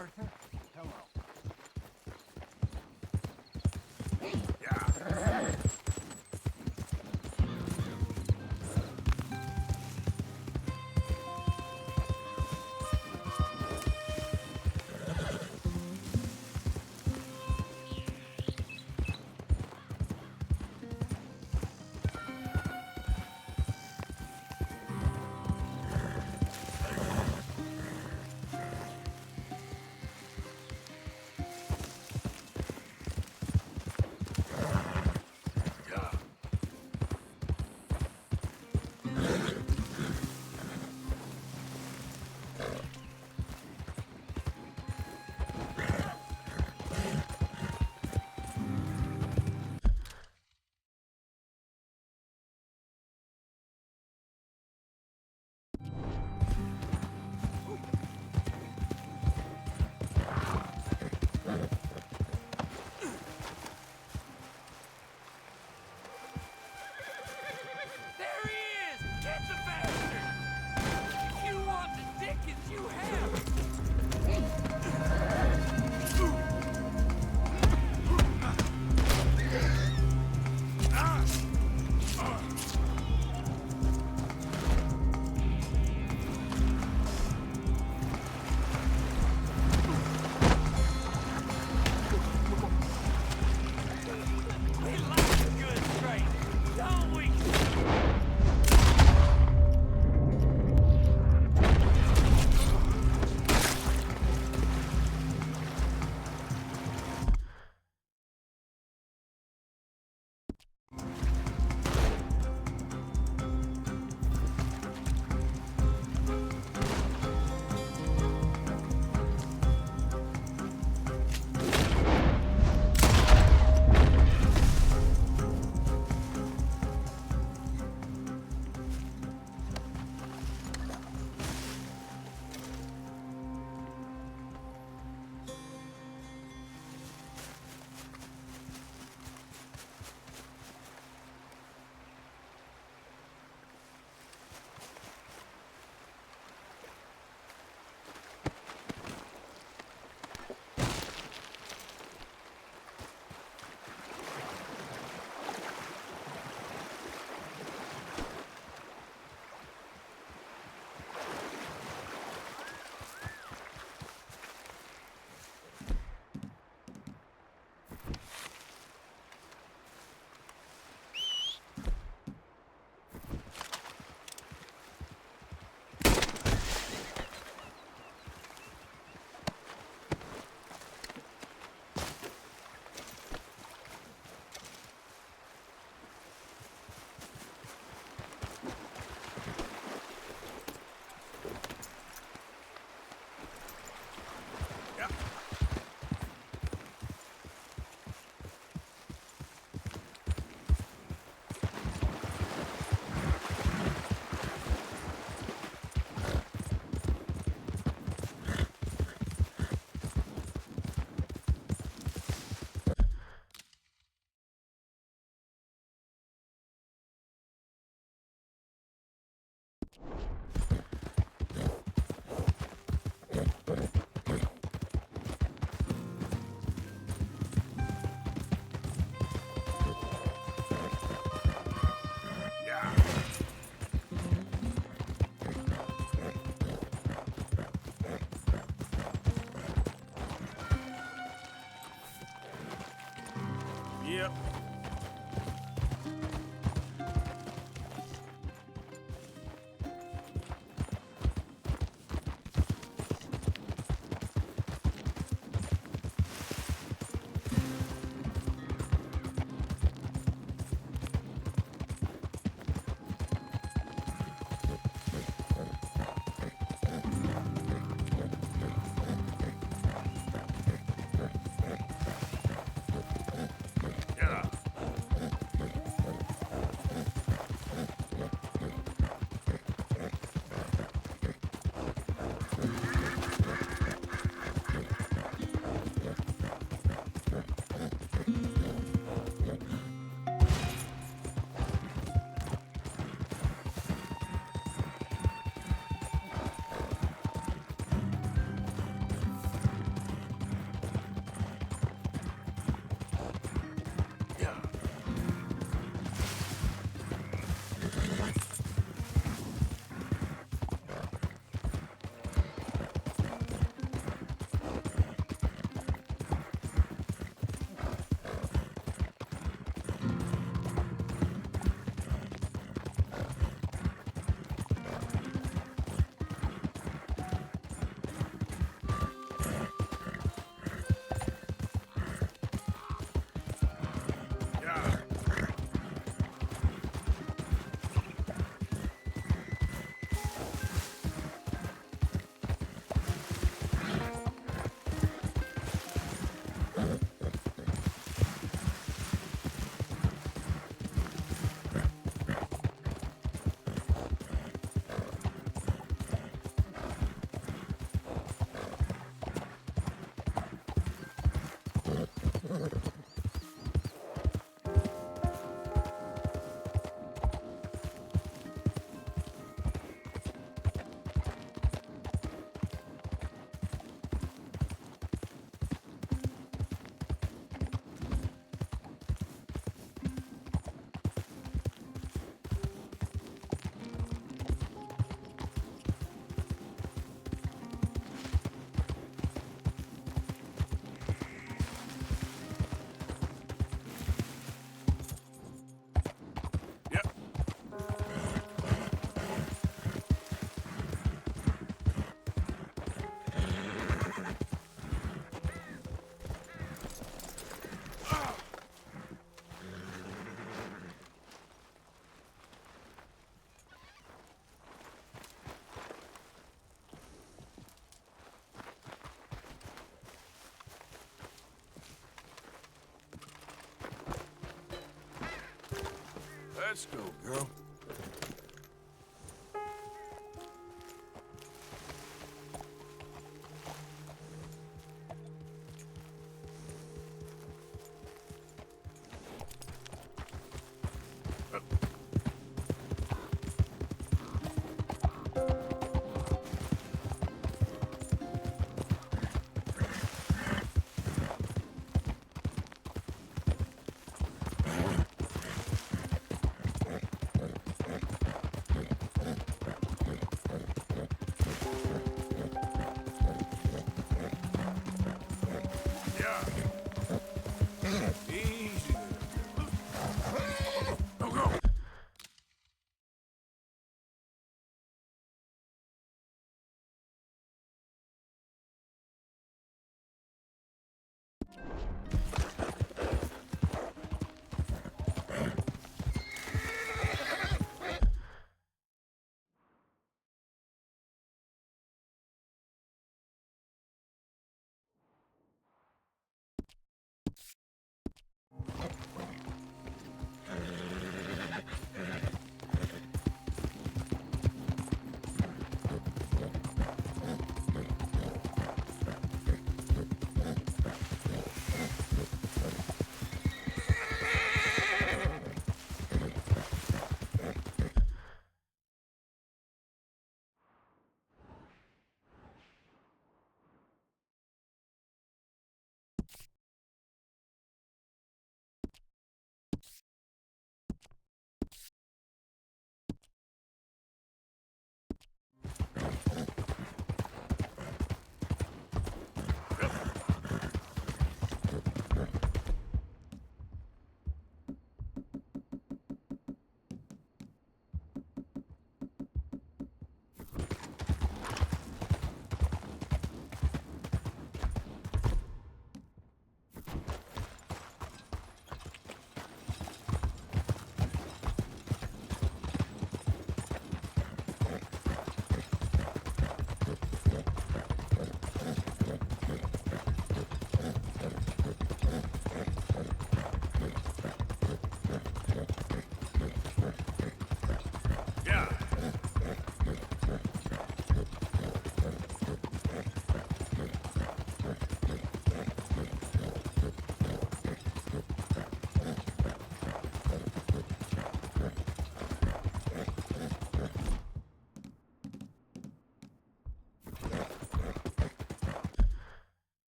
Arthur, hello. Yep. Yeah. Let's go, girl. Easy there. Go, go.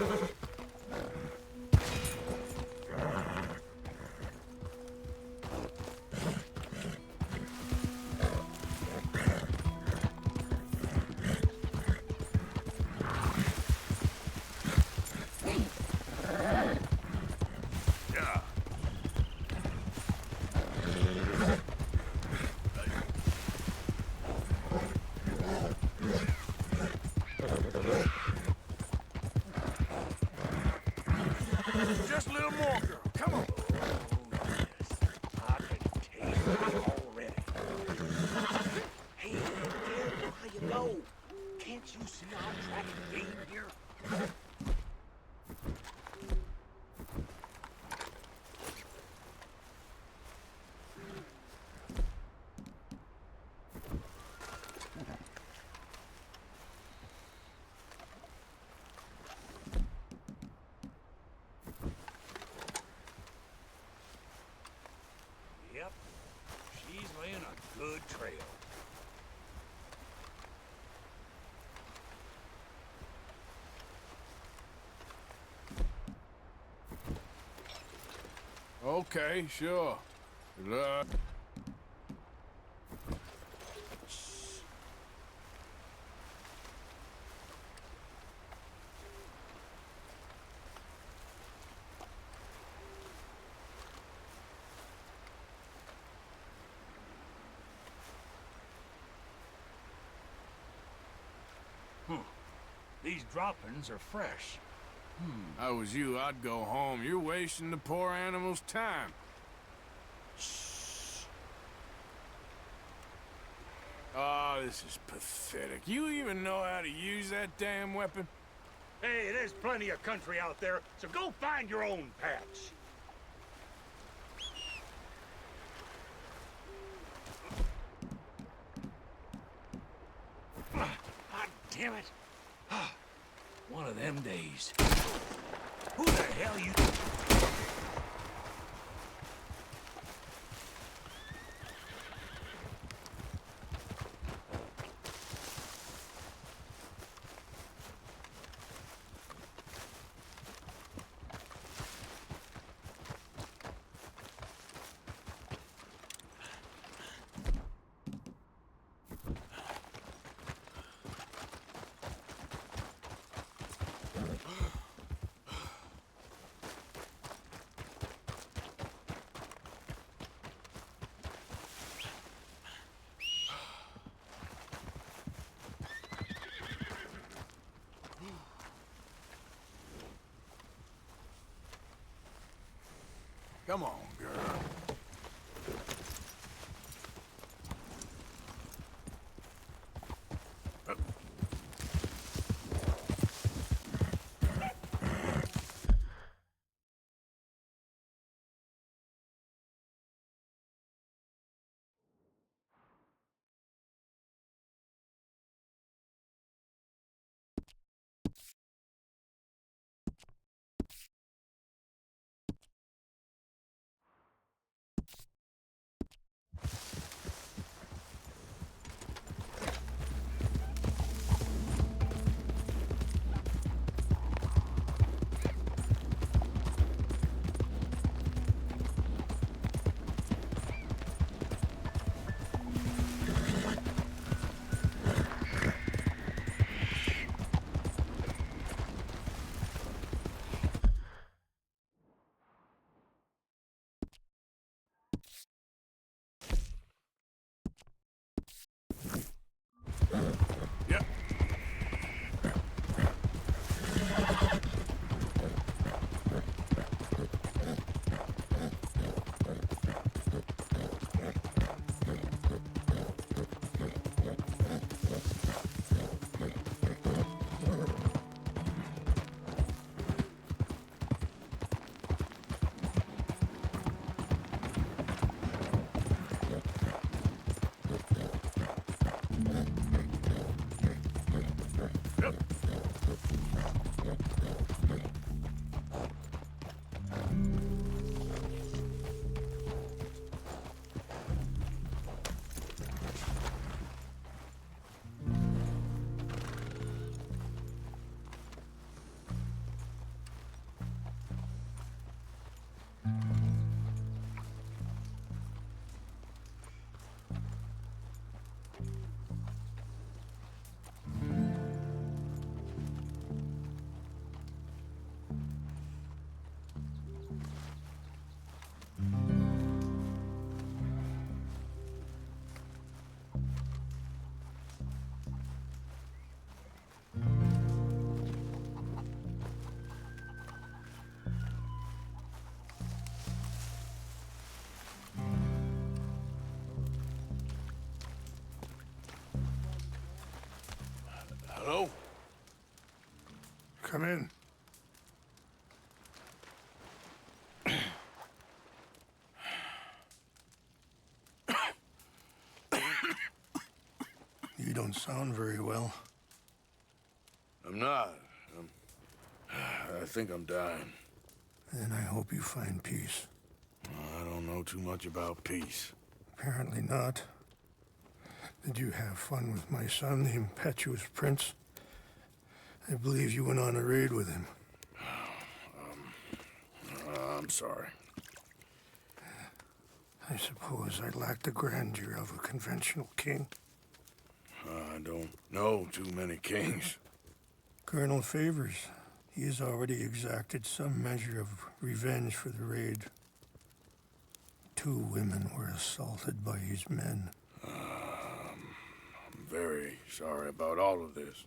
Yeah. Just a little more, girl. Come on. I can taste it already. Hey, careful how you go. Can't you see I'm tracking game here? Yep, she's laying a good trail. Okay, sure. Good luck. These droppings are fresh. If I was you, I'd go home. You're wasting the poor animal's time. Oh, this is pathetic. You even know how to use that damn weapon? Hey, there's plenty of country out there, so go find your own patch. God damn it. One of them days. Who the hell you... Come on, girl. Hello? Come in. You don't sound very well. I'm not. I think I'm dying. Then I hope you find peace. I don't know too much about peace. Apparently not. Did you have fun with my son, the impetuous prince? I believe you went on a raid with him. I'm sorry. I suppose I lack the grandeur of a conventional king. I don't know too many kings. Colonel Favors, he has already exacted some measure of revenge for the raid. 2 women were assaulted by his men. I'm very sorry about all of this.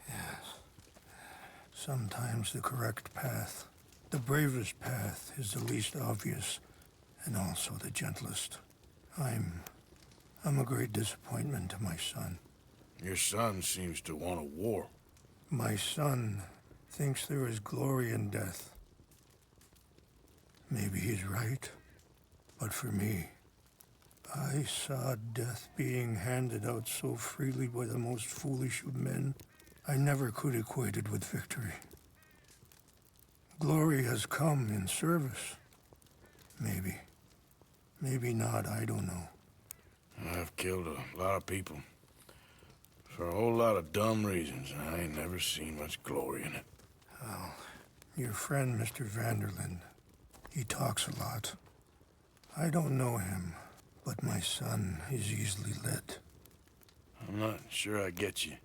Yes. Sometimes the correct path, the bravest path, is the least obvious and also the gentlest. I'm a great disappointment to my son. Your son seems to want a war. My son thinks there is glory in death. Maybe he's right, but for me, I saw death being handed out so freely by the most foolish of men, I never could equate it with victory. Glory has come in service. Maybe. Maybe not, I don't know. I've killed a lot of people. For a whole lot of dumb reasons, and I ain't never seen much glory in it. Well, your friend, Mr. Vanderlyn, he talks a lot. I don't know him, but my son is easily led. I'm not sure I get you.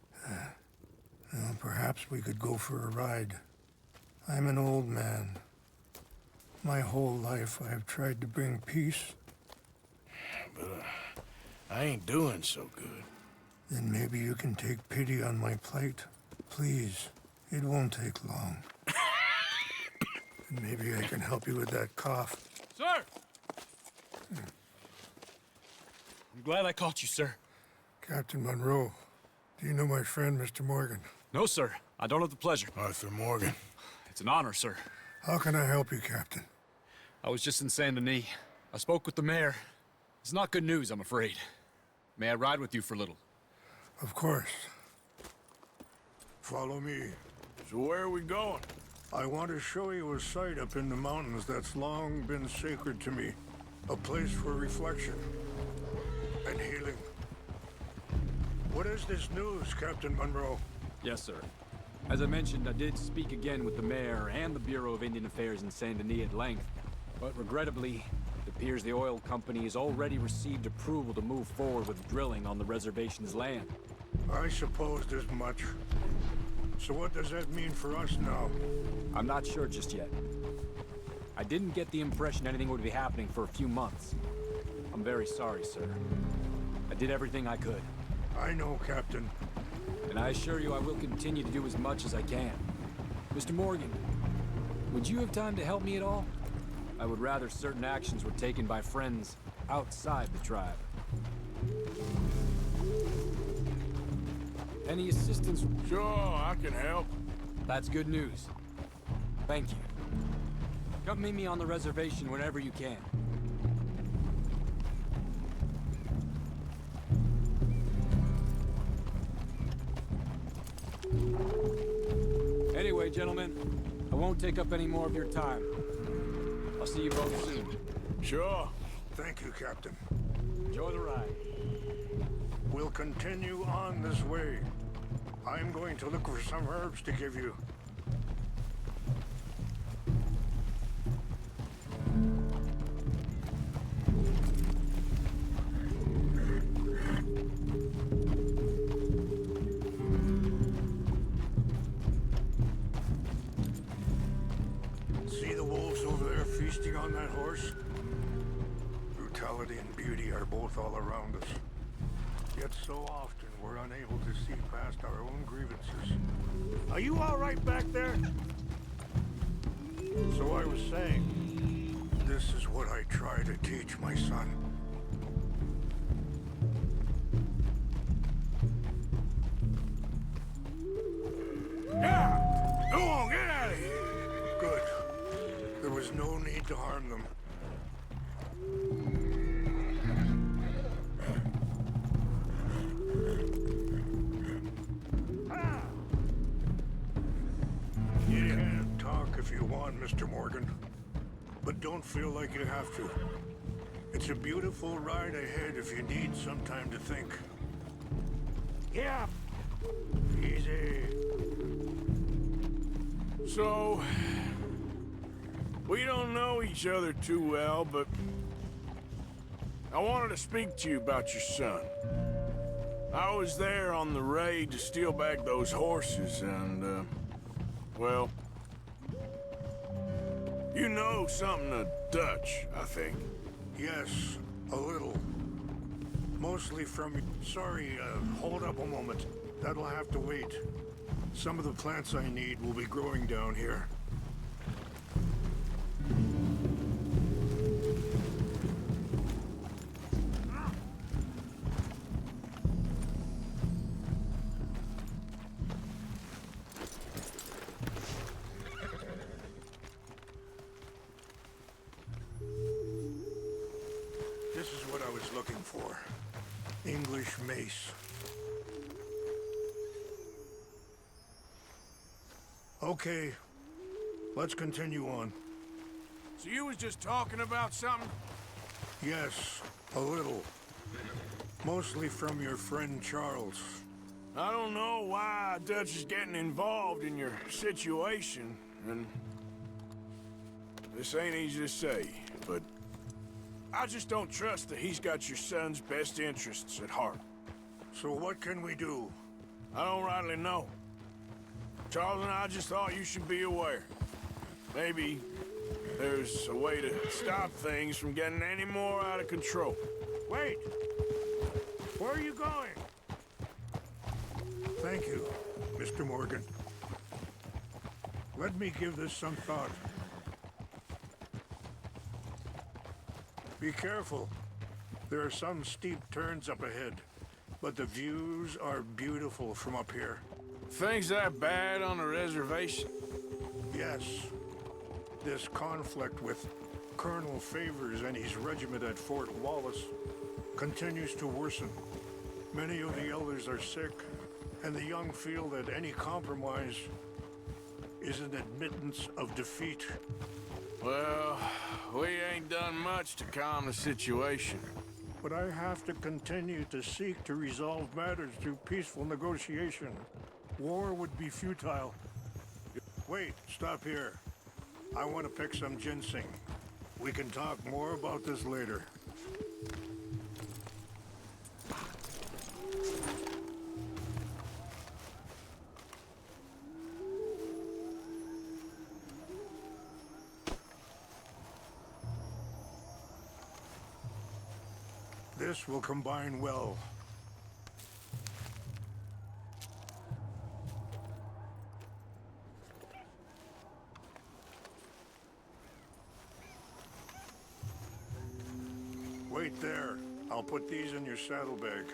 Well, perhaps we could go for a ride. I'm an old man. My whole life I have tried to bring peace. But I ain't doing so good. Then maybe you can take pity on my plight. Please, it won't take long. And maybe I can help you with that cough. Sir! I'm glad I caught you, sir. Captain Monroe, do you know my friend, Mr. Morgan? No, sir. I don't have the pleasure. Arthur Morgan. It's an honor, sir. How can I help you, Captain? I was just in Saint Denis. I spoke with the mayor. It's not good news, I'm afraid. May I ride with you for a little? Of course. Follow me. So where are we going? I want to show you a site up in the mountains that's long been sacred to me. A place for reflection and healing. What is this news, Captain Monroe? Yes, sir. As I mentioned, I did speak again with the mayor and the Bureau of Indian Affairs in Saint Denis at length. But regrettably, it appears the oil company has already received approval to move forward with drilling on the reservation's land. I supposed as much. So what does that mean for us now? I'm not sure just yet. I didn't get the impression anything would be happening for a few months. I'm very sorry, sir. I did everything I could. I know, Captain. And I assure you I will continue to do as much as I can. Mr. Morgan, would you have time to help me at all? I would rather certain actions were taken by friends outside the tribe. Any assistance? Sure, I can help. That's good news. Thank you. Come meet me on the reservation whenever you can. Anyway, gentlemen, I won't take up any more of your time. I'll see you both soon. Sure. Thank you, Captain. Enjoy the ride. We'll continue on this way. I'm going to look for some herbs to give you. See the wolves over there feasting on that horse? Brutality and beauty are both all around us. Yet so often we're unable to see past our own grievances. Are you all right back there? So I was saying, this is what I try to teach my son. There's no need to harm them. You can talk if you want, Mr. Morgan. But don't feel like you have to. It's a beautiful ride ahead if you need some time to think. Yeah. Easy. So, we don't know each other too well, but I wanted to speak to you about your son. I was there on the raid to steal back those horses, and, well, you know something of Dutch, I think. Yes, a little. Mostly from... Sorry, hold up a moment. That'll have to wait. Some of the plants I need will be growing down here. This is what I was looking for. English mace. Okay, let's continue on. So you was just talking about something? Yes, a little. Mostly from your friend Charles. I don't know why Dutch is getting involved in your situation, and this ain't easy to say, but I just don't trust that he's got your son's best interests at heart. So what can we do? I don't rightly know. Charles and I just thought you should be aware. Maybe there's a way to stop things from getting any more out of control. Wait! Where are you going? Thank you, Mr. Morgan. Let me give this some thought. Be careful. There are some steep turns up ahead, but the views are beautiful from up here. Things that bad on the reservation? Yes. This conflict with Colonel Favors and his regiment at Fort Wallace continues to worsen. Many of the elders are sick, and the young feel that any compromise is an admittance of defeat. Well, we ain't done much to calm the situation. But I have to continue to seek to resolve matters through peaceful negotiation. War would be futile. Wait, stop here. I want to pick some ginseng. We can talk more about this later. This will combine well. Wait there. I'll put these in your saddlebag.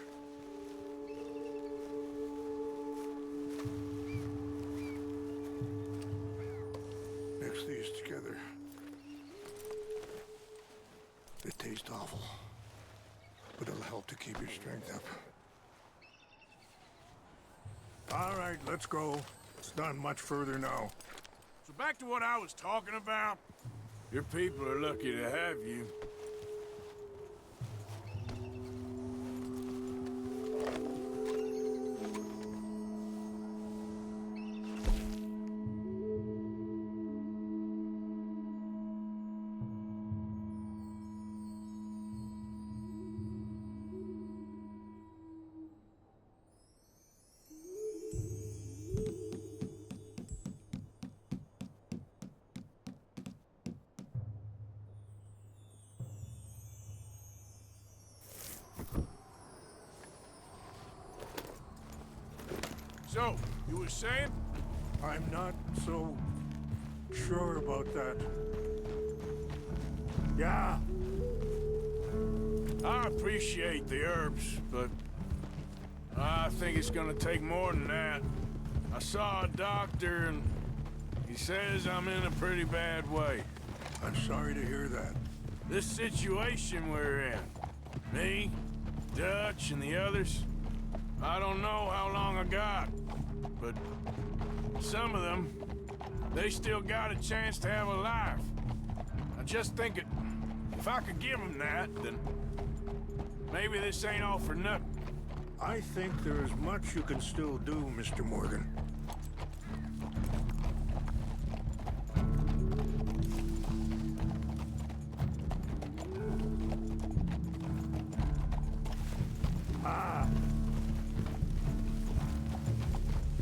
Mix these together. They taste awful, but it'll help to keep your strength up. All right, let's go. It's not much further now. So back to what I was talking about. Your people are lucky to have you. So, you were saying? I'm not so sure about that. Yeah. I appreciate the herbs, but I think it's gonna take more than that. I saw a doctor and he says I'm in a pretty bad way. I'm sorry to hear that. This situation we're in, me, Dutch, and the others, I don't know how long I got, but some of them, they still got a chance to have a life. I just think if I could give them that, then maybe this ain't all for nothing. I think there is much you can still do, Mr. Morgan.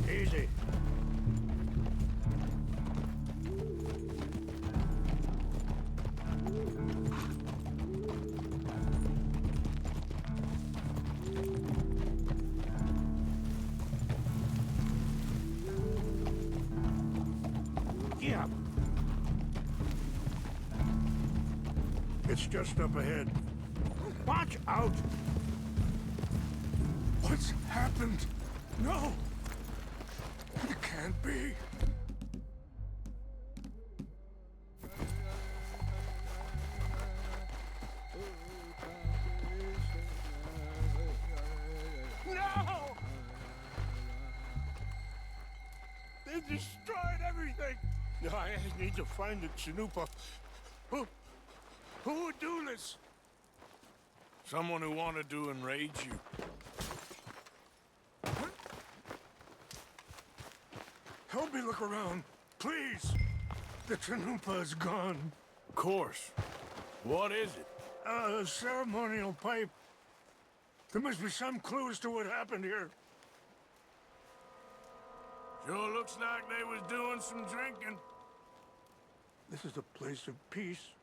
Easy. Yeah. It's just up ahead. Watch out! What's happened? No! It can't be. No! They destroyed everything! I need to find the Chanupa. Who would do this? Someone who wanted to enrage you. Help me look around, please. The Chanupa is gone. Of course. What is it? A ceremonial pipe. There must be some clues to what happened here. Sure looks like they was doing some drinking. This is a place of peace.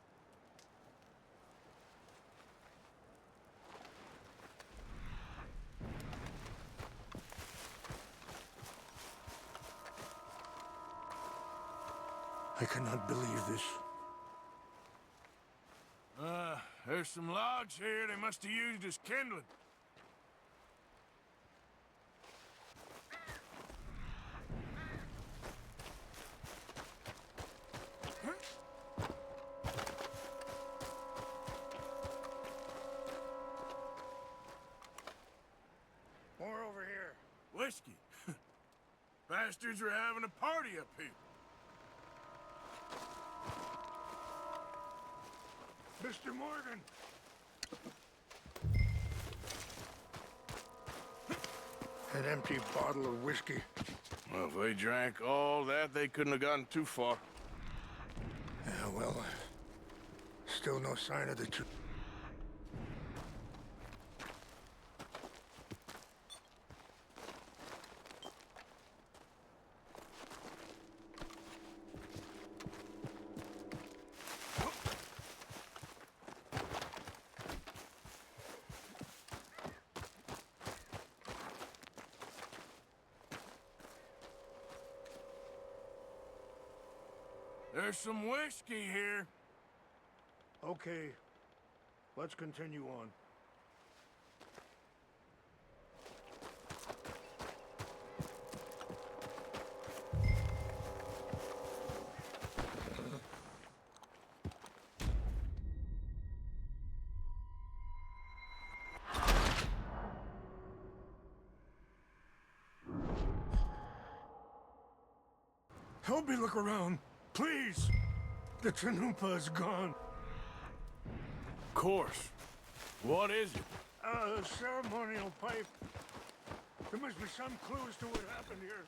I cannot believe this. There's some logs here they must have used as kindling. More over here. Whiskey. Bastards are having a party up here. Mr. Morgan! An empty bottle of whiskey. Well, if they drank all that, they couldn't have gotten too far. Yeah, well, still no sign of the truth. There's some whiskey here. Okay, let's continue on. Help me look around, please! The Chanupa is gone. Of course. What is it? A ceremonial pipe. There must be some clues to what happened here.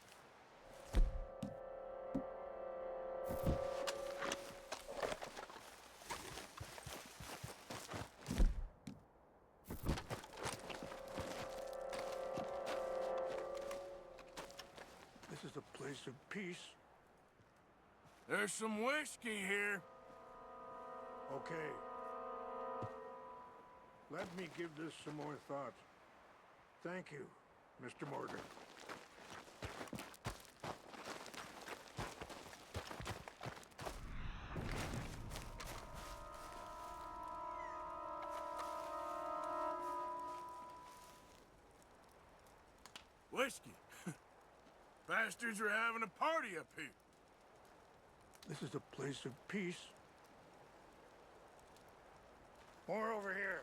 This is a place of peace. There's some whiskey here. Okay. Let me give this some more thought. Thank you, Mr. Morgan. Whiskey. Bastards are having a party up here. This is a place of peace. More over here.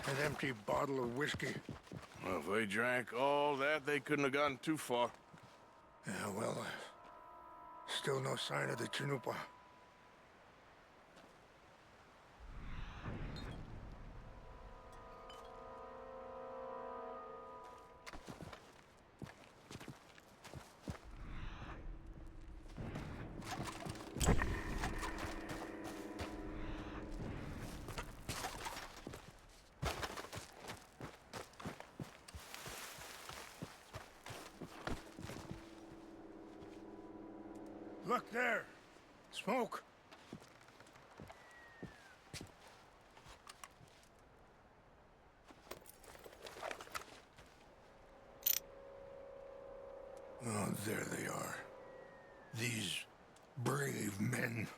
An empty bottle of whiskey. Well, if they drank all that, they couldn't have gotten too far. Yeah, well, still no sign of the Chanupa. Look there! Smoke! Oh, there they are. These brave men.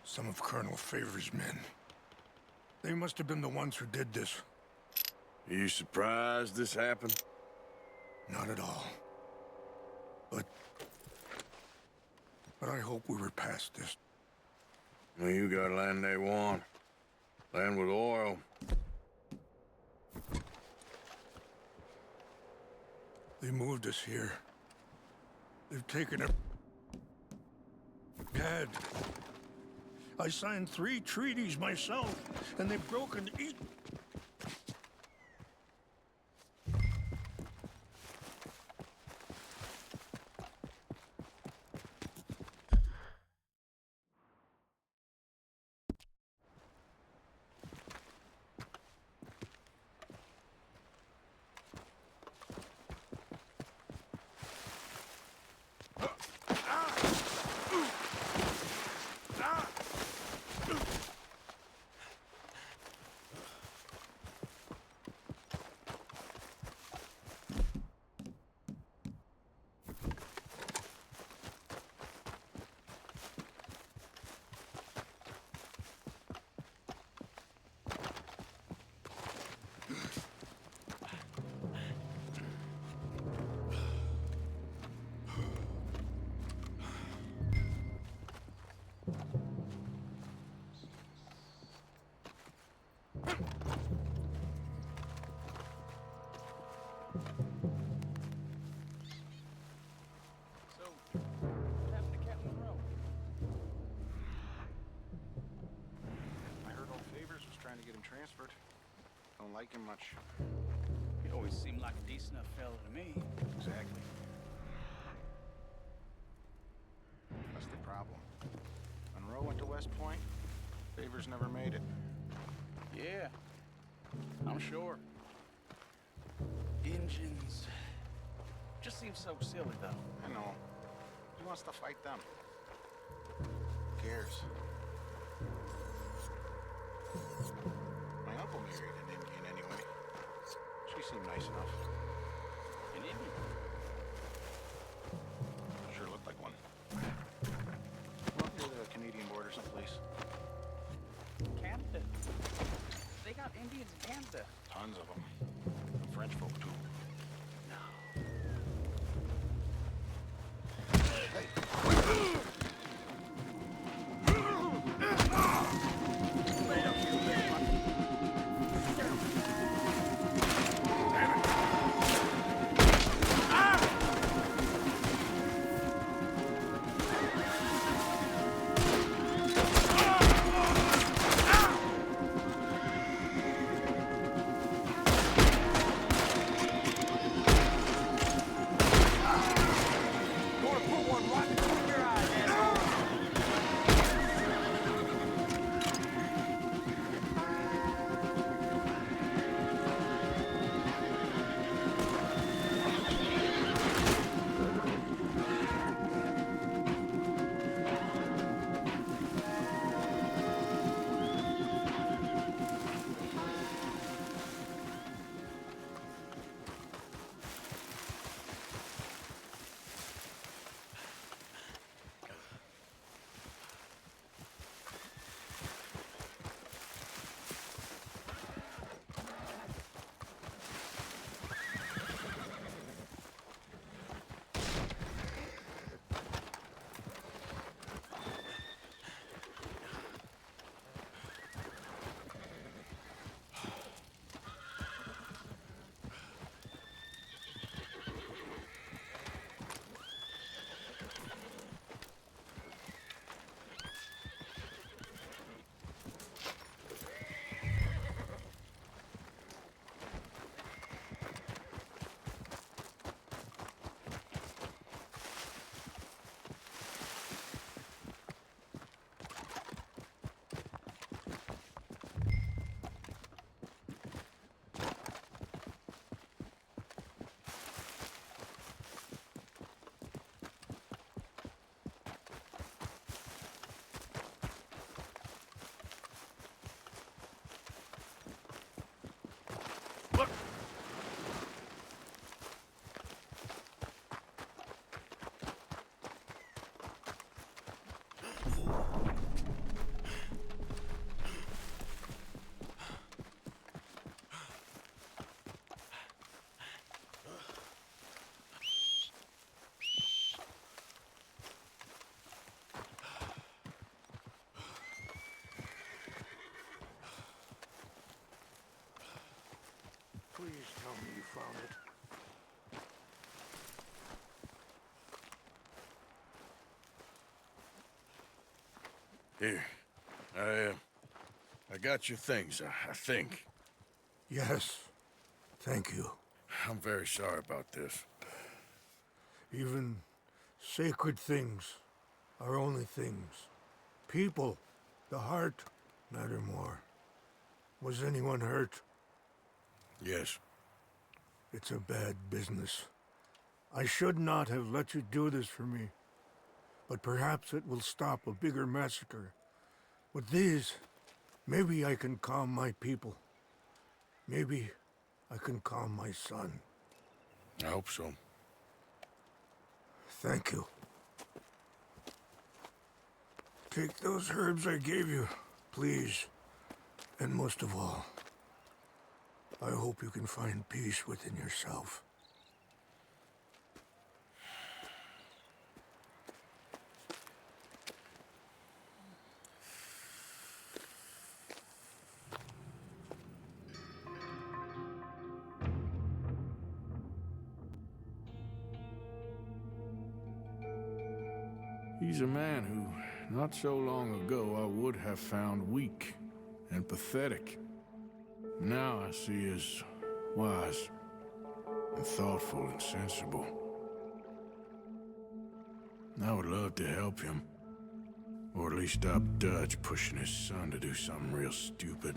Some of Colonel Favor's men. They must have been the ones who did this. Are you surprised this happened? Not at all. But I hope we were past this. Well, you got land they want. Land with oil. They moved us here. They've taken it. Dad. I signed 3 treaties myself, and they've broken each. Transferred. Don't like him much. He always seemed like a decent enough fella to me. Exactly. That's the problem. Monroe went to West Point. Favors never made it. Yeah, I'm sure. Engines. Just seems so silly, though. I know. He wants to fight them. Who cares? My uncle married an Indian anyway. She seemed nice enough. An Indian? Sure looked like one. Well, near the Canadian border someplace. Canada. They got Indians in Canada. Tons of them. And French folk, too. found it. Here. I got your things, I think. Yes. Thank you. I'm very sorry about this. Even sacred things are only things. People, the heart, matter more. Was anyone hurt? Yes. It's a bad business. I should not have let you do this for me. But perhaps it will stop a bigger massacre. With these, maybe I can calm my people. Maybe I can calm my son. I hope so. Thank you. Take those herbs I gave you, please. And most of all, I hope you can find peace within yourself. He's a man who, not so long ago, I would have found weak and pathetic. Now I see as wise and thoughtful and sensible. I would love to help him. Or at least stop Dutch pushing his son to do something real stupid.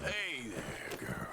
Hey there, girl.